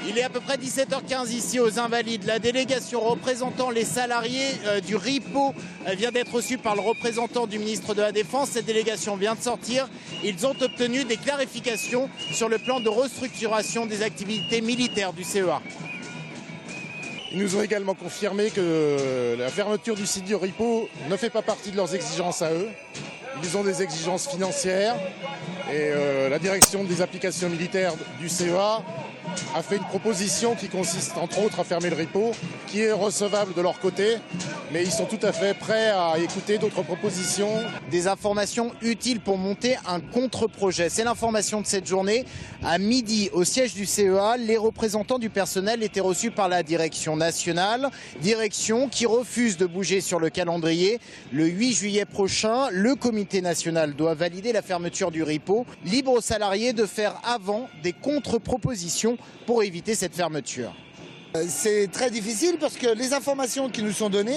Il est à peu près 17h15 ici aux Invalides. La délégation représentant les salariés du RIPO vient d'être reçue par le représentant du ministre de la Défense. Cette délégation vient de sortir. Ils ont obtenu des clarifications sur le plan de restructuration des activités militaires du CEA. Ils nous ont également confirmé que la fermeture du site du RIPO ne fait pas partie de leurs exigences à eux. Ils ont des exigences financières et la direction des applications militaires du CEA a fait une proposition qui consiste entre autres à fermer le RIPO, qui est recevable de leur côté, mais ils sont tout à fait prêts à écouter d'autres propositions. Des informations utiles pour monter un contre-projet. C'est l'information de cette journée. À midi, au siège du CEA, les représentants du personnel étaient reçus par la direction nationale, direction qui refuse de bouger sur le calendrier. Le 8 juillet prochain, le comité national doit valider la fermeture du RIPO. Libre aux salariés de faire avant des contre-propositions pour éviter cette fermeture. C'est très difficile parce que les informations qui nous sont données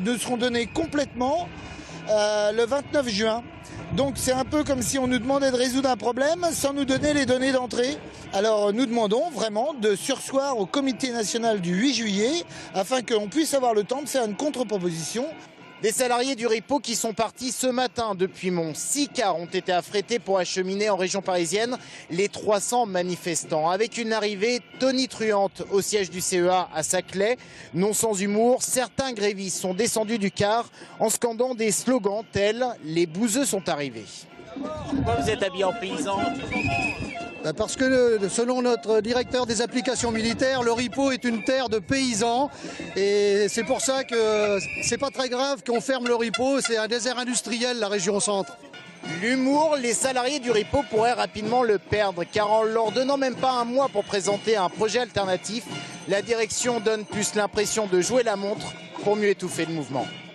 nous seront données complètement le 29 juin. Donc c'est un peu comme si on nous demandait de résoudre un problème sans nous donner les données d'entrée. Alors nous demandons vraiment de surseoir au comité national du 8 juillet afin qu'on puisse avoir le temps de faire une contre-proposition. Des salariés du RIPO qui sont partis ce matin depuis Mons. 6 cars ont été affrétés pour acheminer en région parisienne les 300 manifestants. Avec une arrivée tonitruante au siège du CEA à Saclay, non sans humour, certains grévistes sont descendus du car en scandant des slogans tels « Les bouseux sont arrivés ». Pourquoi vous êtes habillé en paysan ? Parce que selon notre directeur des applications militaires, le RIPO est une terre de paysans et c'est pour ça que c'est pas très grave qu'on ferme le RIPO, c'est un désert industriel la région centre. L'humour, les salariés du RIPO pourraient rapidement le perdre car en leur donnant même pas un mois pour présenter un projet alternatif, la direction donne plus l'impression de jouer la montre pour mieux étouffer le mouvement.